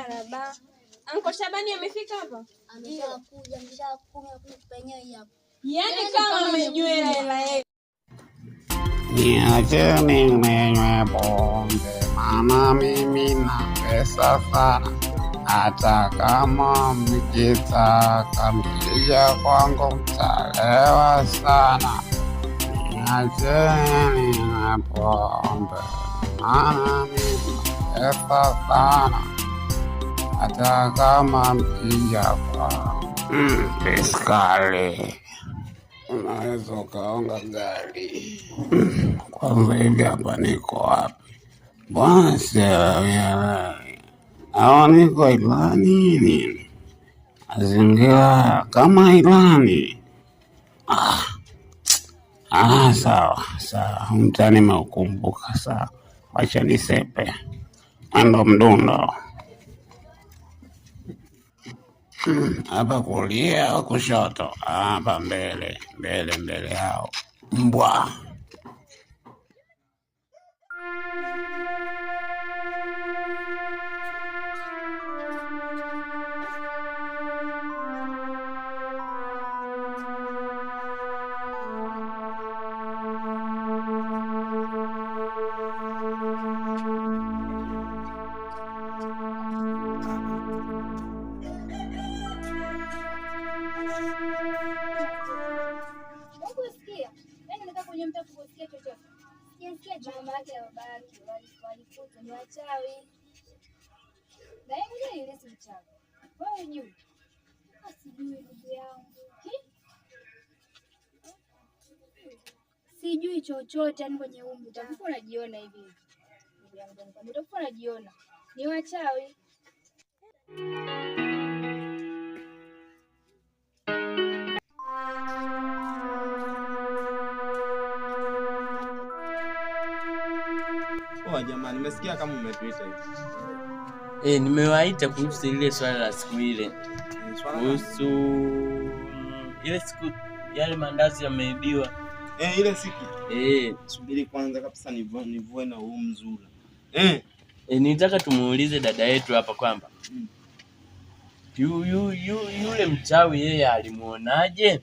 Marhaba. Anko Shabani amefika hapa? Ameshakuja penyewe hapa. Yaani kama amenywea hela yetu. Niacheni ninywe pombe, maana mimi na pesa sana. Hata kama mkitaka mkija kwangu mtalewa sana. Niacheni ninywe pombe, maana mimi na pesa sana. Hata kama mkija kwangu Piskali, unaweza ukaonga gari. Kwanza hivi hapa niko wapi? Bwana sielewi. Au niko Ilani nini? Mazingira kama Ilani. Sawa. Mtani nimeukumbuka sawa. Wacha nisepe. Ando mdundo. Hapa kulia au kushoto? Hapa mbele hao. Mbwa. Mama yake na baba yake walikuta ni wachawi. Na yeye ile si mchawi. Wewe unajua? Sijui ndugu yangu. Sijui chochote yani kwenye umri. Utakuwa unajiona hivi. Ndugu yangu utakuwa unajiona. Ni wachawi. Jamani, nimesikia kama umetuita hivi. Nimewaita kuhusu ile swala la siku ile. Kuhusu ile siku yale mandazi yameibiwa. Ile siku. Subiri kwanza kabisa nivue na huu mzuri. Nitaka tumuulize dada yetu hapa kwamba yule mchawi yeye alimuonaje?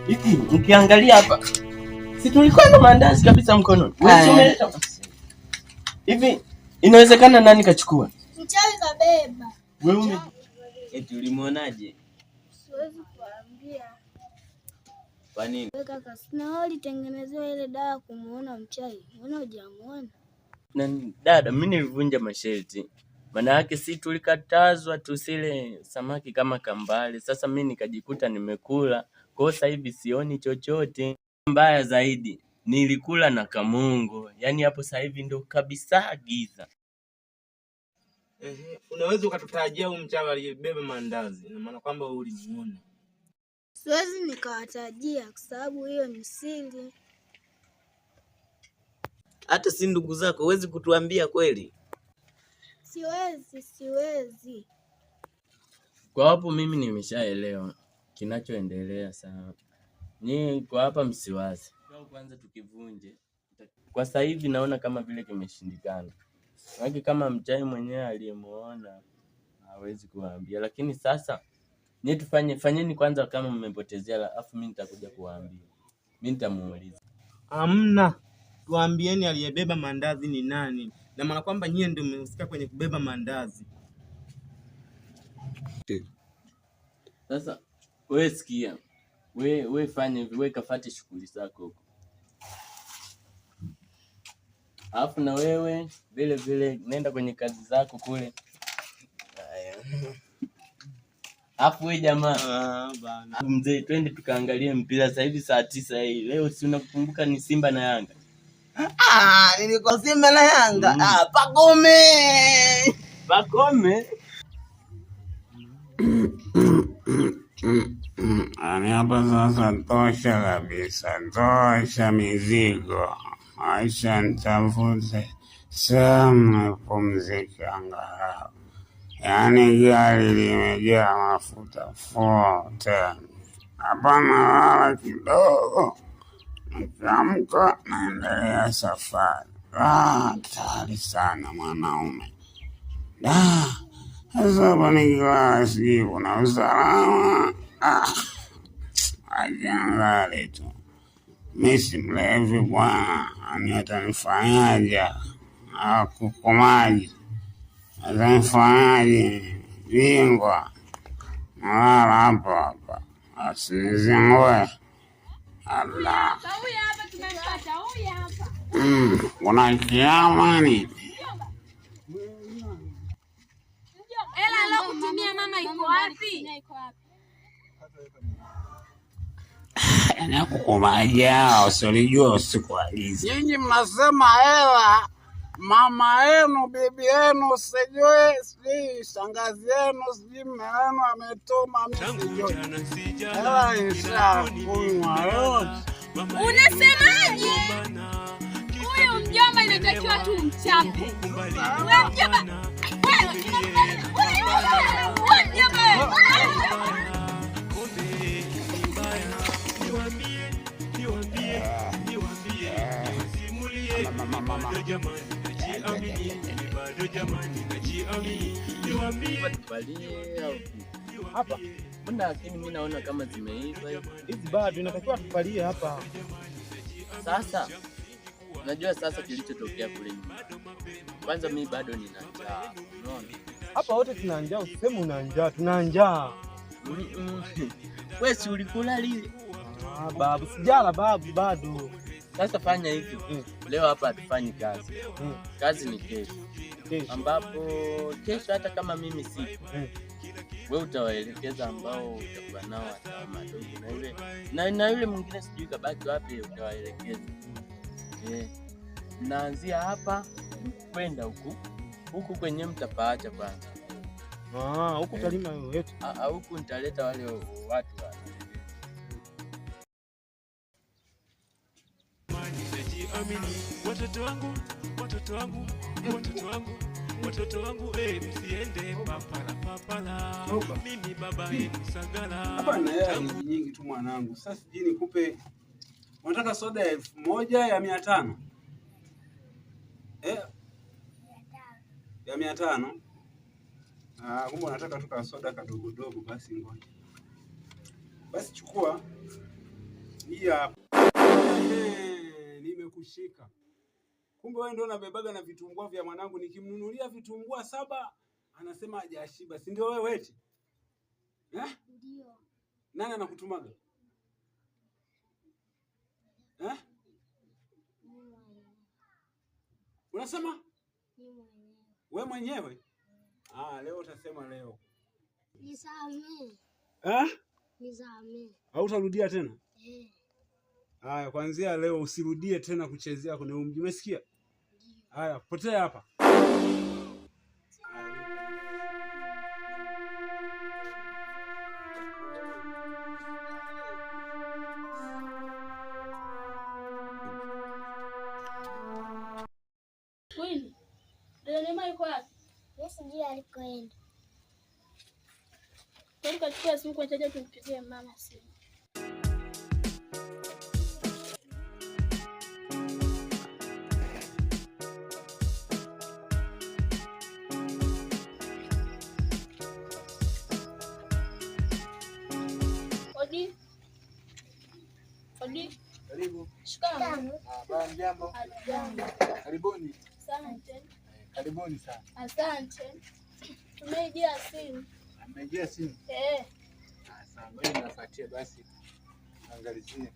Hivi ukiangalia hapa si tulikuwa na mandazi kabisa mkononi. Wewe umeleta hivi inawezekana nani kachukua? Mchawi kabeba. Wewe ulimuonaje? Siwezi kuambia. Kwa nini? Wewe kaka, sina ulitengenezewa ile dawa kumuona mchawi. Mbona hujamuona? Na dada, mimi nilivunja masharti. Maana yake si tulikatazwa tusile samaki kama kambale. Sasa mimi nikajikuta nimekula. Kwa sasa hivi sioni chochote. Mbaya zaidi nilikula na kamungo. Yaani hapo sasa hivi ndo kabisa giza. Unaweza ukatutajia huyu mchawi aliyebeba mandazi? Na maana kwamba wewe ulimuona. Siwezi nikawatajia kwa sababu hiyo ni siri. Hata si ndugu zako huwezi kutuambia kweli? Siwezi. Kwa hapo mimi nimeshaelewa kinachoendelea sawa. Ni kwa hapa msiwazi. Kwanza tukivunje. Kwa sasa hivi naona kama vile kimeshindikana. Waki kama mchawi mwenyewe aliyemuona hawezi kuambia, lakini sasa fanyeni kwanza kama mmepotezea, alafu mimi nitakuja kuwaambia. Mimi nitamuuliza. Hamna. Tuambieni aliyebeba mandazi ni nani? Na maana kwamba nyie ndio mmehusika kwenye kubeba mandazi. Sasa wewe sikia. Wewe fanye hivi, wewe kafuate shughuli zako huko. Alafu na wewe vile nenda kwenye kazi zako kule. Alafu wewe jamaa. Bana. Mzee, twende tukaangalie mpira sasa hivi saa 9 hii. Leo si unakumbuka ni Simba na Yanga? Nilikuwa Simba na Yanga. Pakome. Ani hapa sasa tosha kabisa. Tosha mizigo. Aisha nitafute sehemu pumzika angalau. Yaani gari limejaa mafuta tena. Hapana wala kidogo. Nikiamka naendelea safari. Hatari sana mwanaume. Sasa nikiwa sijui kuna usalama. Ajiangalie tu. Mimi si mlevi bwana, ani atanifanyaje? Kukomaji atanifanyaje? Bingwa nalala hapa asizingue. Allah, kuna kiama nini? Hela alokutumia mama iko wapi? Yaani kukomaja usilijua usikuagize. Nyinyi mnasema hela, mama yenu, bibi yenu, sijui shangazi yenu, sijui mume wenu ametuma, mimi sijui. Hela nishakunywa yote. Unasemaje? Huyu mjomba inatakiwa tu mchape. Wewe mjomba. Hapa mbona, lakini mimi naona kama zimeiva hizi. Bado inatakiwa tupalie hapa. Sasa unajua sasa kilichotokea kule nyumbani. Kwanza mimi bado nina njaa. Unaona? Hapa wote tuna njaa, usiseme una njaa, tuna njaa. Wewe si ulikula lile? Babu, sijala babu bado. Sasa fanya hivi. Leo hapa hatufanyi kazi. Kazi ni kesho. Ambapo kesho hata kama mimi si wewe utawaelekeza ambao utakuwa nao hata madogo na yule mwingine sijui kabaki wapi, utawaelekeza. Naanzia hapa kwenda huku kwenye mtapaacha kwanza. Huku talima wetu. Huku nitaleta wale watu wale. Watoto wangu msiende papala. Mimi baba yenu Sagala. Hapa na hela nyingi tu mwanangu. Sasa sijui nikupe, unataka soda ya 1000 ya 500? Ya 500? Kumbe unataka tu soda kadogo dogo, basi ngoja. Basi chukua. Hii hapa. Nimekushika. Kumbe wewe ndio unabebaga na vitumbua vya mwanangu, nikimnunulia vitumbua 7 anasema hajashiba. Si ndio wewe eti? Ndio. Nani anakutumaga? Unasema? Wewe mwenyewe? Leo utasema leo. Nisamee. Nisamee. Hautarudia tena? Haya, kuanzia leo usirudie tena kuchezea kwenye mji. Umesikia? Haya, potea hapa. Kweli? Ndio Neema yuko wapi? Yes, ndio alikoenda. Kwa kachukua simu kwa chaja tumpigie mama simu. Odi. Karibu. Shikamoo. Jambo. Karibuni. Asante. Karibuni sana. Asante. Tumejia simu. Amejia simu? Sasa wewe nafuatia basi. Angalizie.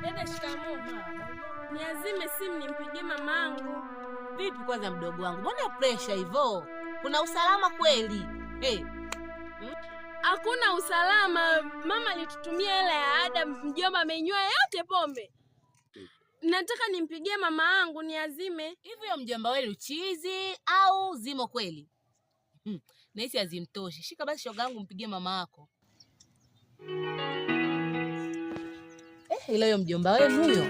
Dada, shikamoo. Niazime simu nimpigie mamangu. Vipi kwanza mdogo wangu? Mbona pressure hivyo? Kuna usalama kweli? Hakuna usalama. Mama alitutumia hela ya ada, mjomba amenywa yote pombe. Nataka nimpigie mama yangu niazime. Hivyo mjomba wewe uchizi au zimo kweli? Na hisi hazimtoshi. Shika basi shoga yangu mpigie mama yako. Ila huyo mjomba wenu huyo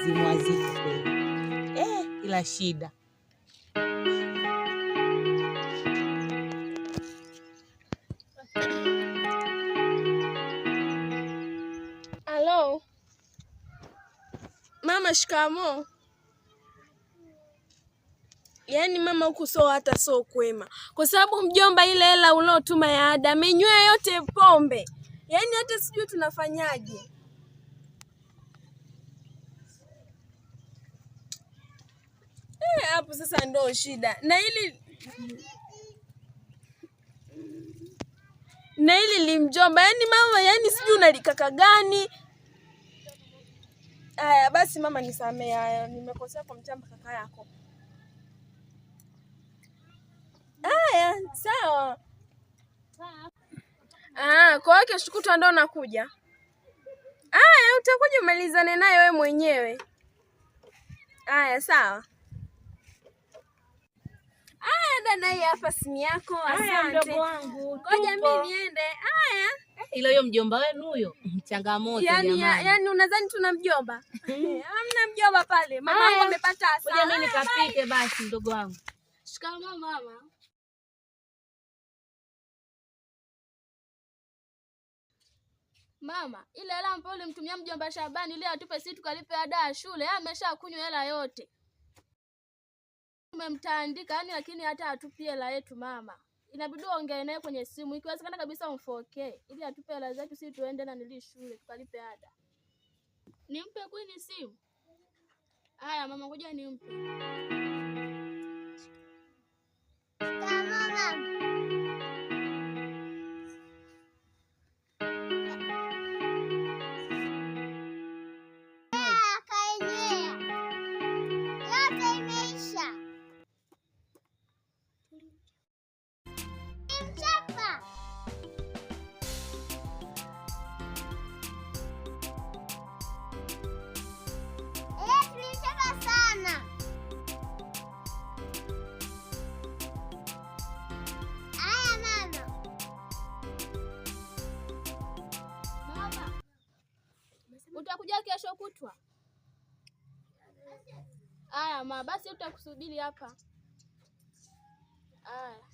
zimwaziki kweli. Ila shida. Halo. Mama, shikamoo. Yaani mama, huku hata so kwema, kwa sababu mjomba ile hela uliotuma ya ada amenywea yote pombe. Yaani hata sijui tunafanyaje. Hapo sasa ndo shida. Na hili limjomba, yaani mama, yaani sijui unalikaka gani. Haya basi mama, nisamee. Haya, nimekosea kwa mchamba kaka yako. Haya, sawa. Kwa hiyo kesho kutwa ndo nakuja. Haya, utakuja umalizane naye wewe mwenyewe. Haya, sawa. Haya dada, hii hapa simu yako. Asante mdogo wangu. Ngoja mimi niende. Haya. Ila huyo mjomba wenu huyo changamoto jamani. Yaani unadhani tuna mjomba? Hamna mjomba pale. Mama wangu amepata hasara. Ngoja mimi nikapike basi mdogo wangu. Shikamoo mama. Mama, ile hela ambayo ulimtumia mjomba Shabani ile atupe sisi tukalipe ada ya shule, yeye ameshakunywa hela yote. Tumemtaandika yani, lakini hata atupie hela yetu mama. Inabidi uongee naye kwenye simu, ikiwezekana kabisa umfokee ili atupe hela zetu sisi tuende na nili shule tukalipe ada. Nimpe Queen simu? Haya mama, ngoja nimpe. Utakuja kesho kutwa? Haya mama, basi utakusubiri hapa. Haya.